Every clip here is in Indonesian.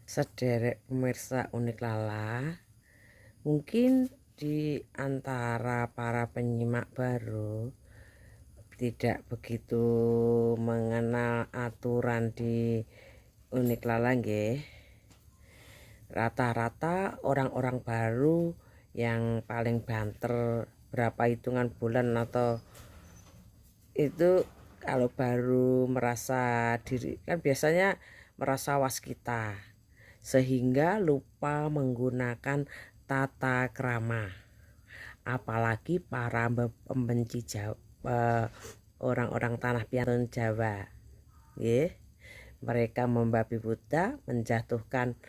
Sederek pemirsa Unik Lala, mungkin di antara para penyimak baru tidak begitu mengenal aturan di Unik Lala nggih. Rata-rata orang-orang baru yang paling banter berapa hitungan bulan atau itu kalau baru merasa diri kan biasanya merasa waskita sehingga lupa menggunakan tata krama, apalagi para pembenci Jawa, orang-orang tanah piantun Jawa, mereka membabi buta, menjatuhkan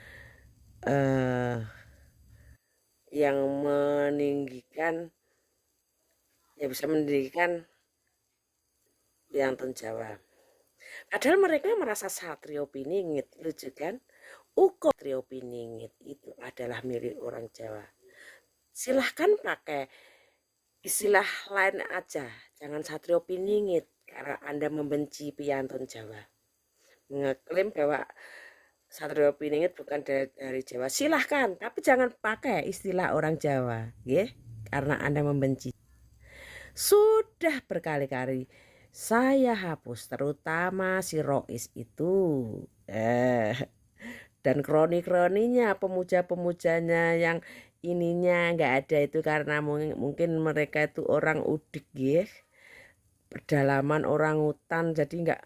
yang meninggikan, ya bisa meninggikan piantun Jawa. Padahal mereka merasa Satrio Piningit, lucu kan? Satrio Piningit itu adalah milik orang Jawa. Silahkan pakai istilah lain aja, jangan Satrio Piningit karena Anda membenci piantun Jawa. Mengeklaim bahwa Satrio Piningit bukan dari Jawa, silahkan, tapi jangan pakai istilah orang Jawa, ya, karena Anda membenci. Sudah berkali-kali saya hapus, terutama si Rois itu. Dan kroni-kroninya, pemuja-pemujanya yang ininya nggak ada itu karena mungkin mereka itu orang udik ya, pedalaman orang hutan, jadi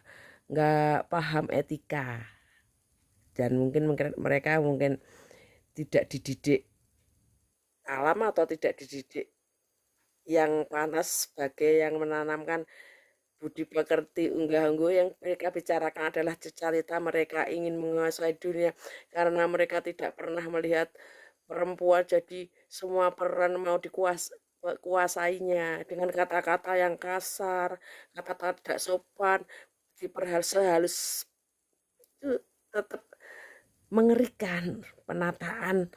nggak paham etika, dan mungkin mereka mungkin tidak dididik alam atau tidak dididik yang panas sebagai yang menanamkan budi pekerti unggah-ungguh. Yang mereka bicarakan adalah cita-cita mereka ingin menguasai dunia karena mereka tidak pernah melihat perempuan, jadi semua peran mau dikuasainya dengan kata-kata yang kasar, kata-kata tidak sopan, sehalus itu tetap mengerikan. Penataan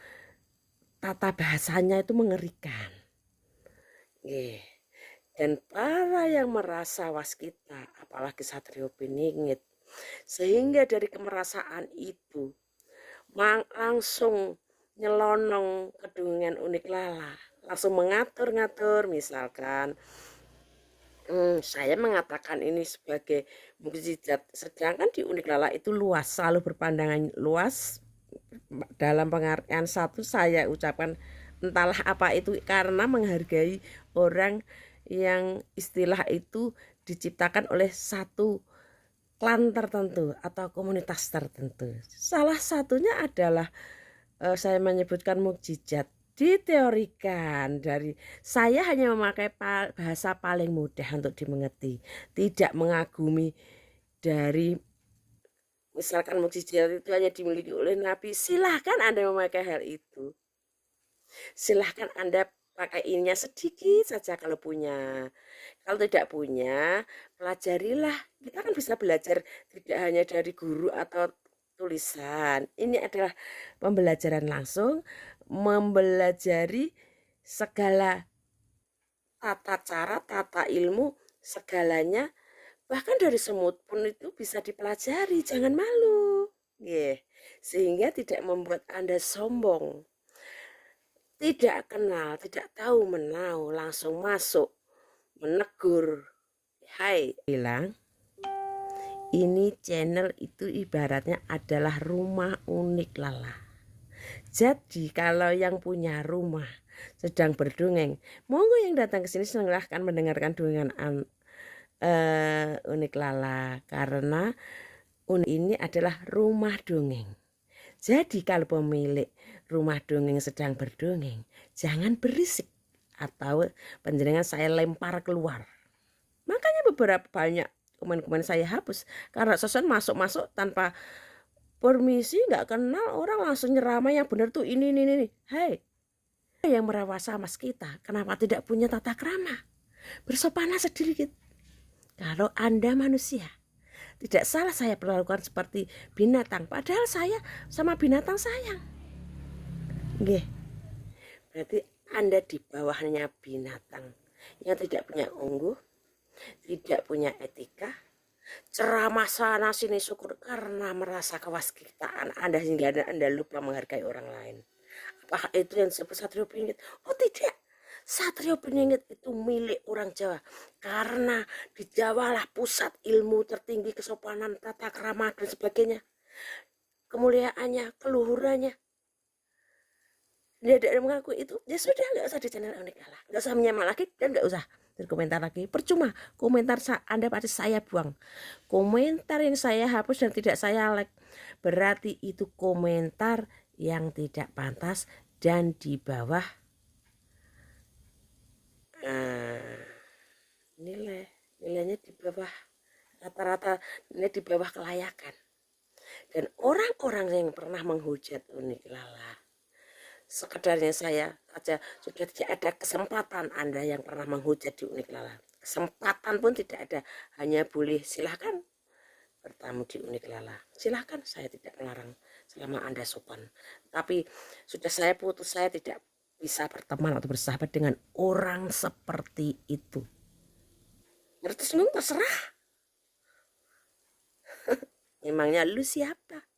tata bahasanya itu mengerikan. Dan para yang merasa waskita, apalagi Satrio Piningit, sehingga dari kemerasaan itu langsung nyelonong ke Dongeng Unik Lala, langsung mengatur-ngatur. Misalkan saya mengatakan ini sebagai mukjizat, sedangkan di Unik Lala itu luas, selalu berpandangan luas. Dalam pengertian satu saya ucapkan entahlah apa itu, karena menghargai orang yang istilah itu diciptakan oleh satu klan tertentu atau komunitas tertentu. Salah satunya adalah saya menyebutkan mukjizat. Diteorikan dari saya hanya memakai bahasa paling mudah untuk dimengerti, tidak mengagumi dari misalkan mukjizat itu hanya dimiliki oleh Nabi. Silahkan Anda memakai hal itu, silahkan Anda pakai ininya sedikit saja kalau punya. Kalau tidak punya, pelajarilah. Kita kan bisa belajar tidak hanya dari guru atau tulisan. Ini adalah pembelajaran langsung, mempelajari segala tata cara, tata ilmu, segalanya. Bahkan dari semut pun itu bisa dipelajari, jangan malu. Sehingga tidak membuat Anda sombong. Tidak kenal, tidak tahu menau, langsung masuk, menegur. Hai, bilang ini channel itu ibaratnya adalah rumah Unik Lala. Jadi kalau yang punya rumah sedang berdongeng, monggo yang datang ke sini silahkan mendengarkan dongengan Unik Lala, karena ini adalah rumah dongeng. Jadi kalau pemilik rumah dongeng sedang berdongeng, jangan berisik atau penjaringan saya lempar keluar. Makanya beberapa banyak komen-komen saya hapus karena sosan masuk-masuk tanpa permisi, nggak kenal, orang langsung nyeramai yang benar tuh ini. Hai, yang merawat mas kita, kenapa tidak punya tata krama? Bersopanlah sedikit. Kalau Anda manusia, tidak salah saya perlakukan seperti binatang, padahal saya sama binatang sayang. Nggih. Berarti Anda di bawahnya binatang yang tidak punya ungguh, tidak punya etika, ceramah sana sini syukur karena merasa kewaskitaan Anda sehingga Anda lupa menghargai orang lain. Apakah itu yang disebut Satrio Piningit? Oh tidak. Satrio Piningit itu milik orang Jawa karena di Jawa lah pusat ilmu tertinggi, kesopanan, tata krama dan sebagainya, kemuliaannya, keluhurannya. Dia tidak mengaku itu, ya sudah, nggak usah di channel Unik Lala, nggak usah menyamak lagi dan nggak usah berkomentar lagi. Percuma, komentar Anda pasti saya buang. Komentar yang saya hapus dan tidak saya like berarti itu komentar yang tidak pantas dan di bawah nilainya di bawah rata-rata, nilai di bawah kelayakan. Dan orang-orang yang pernah menghujat Unik Lala, sekedarnya saya saja sudah tidak ada kesempatan Anda yang pernah menghujat di Unik Lala. Kesempatan pun tidak ada, hanya boleh silahkan bertamu di Unik Lala. Silahkan, saya tidak melarang selama Anda sopan. Tapi sudah saya putus, saya tidak bisa berteman atau bersahabat dengan orang seperti itu. Terserah. Memangnya lu siapa?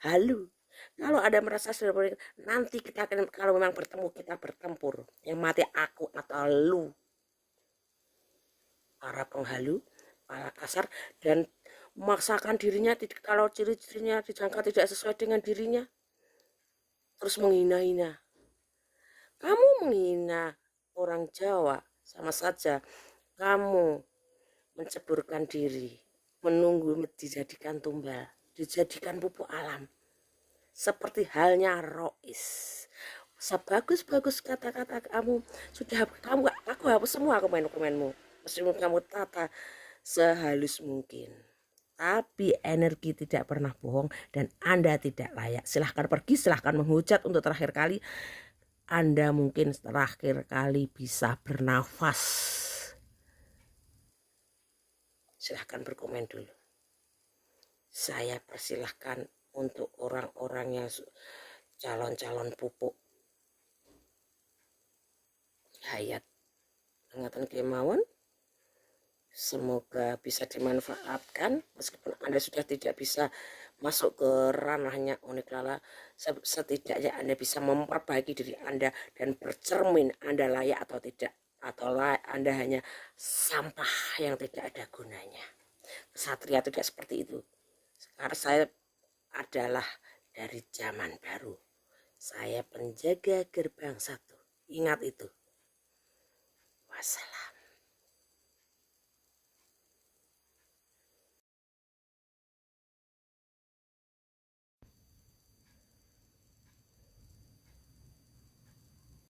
Halu. Kalau ada merasa sudah nanti kita akan, kalau memang bertemu kita bertempur. Yang mati aku atau lu. Para penghalu, para kasar, dan memaksakan dirinya kalau ciri-cirinya dijangka tidak sesuai dengan dirinya, terus menghina-hina. Kamu menghina orang Jawa sama saja kamu menceburkan diri, menunggu dijadikan tumbal, dijadikan pupuk alam. Seperti halnya Rois, sebagus-bagus kata-kata kamu sudah aku hapus semua komen-komenmu, meskipun kamu tata sehalus mungkin, tapi energi tidak pernah bohong dan Anda tidak layak. Silahkan pergi, silahkan menghujat untuk terakhir kali. Anda mungkin terakhir kali bisa bernafas. Silahkan berkomen dulu. Saya persilahkan untuk orang-orang yang calon-calon pupuk hayat ingatan kemauan, semoga bisa dimanfaatkan. Meskipun Anda sudah tidak bisa masuk ke ranahnya Unik Lala, setidaknya Anda bisa memperbaiki diri Anda dan bercermin Anda layak atau tidak, atau Anda hanya sampah yang tidak ada gunanya. Kesatria tidak seperti itu. Sekarang saya adalah dari zaman baru. Saya penjaga gerbang satu. Ingat itu. Wassalam.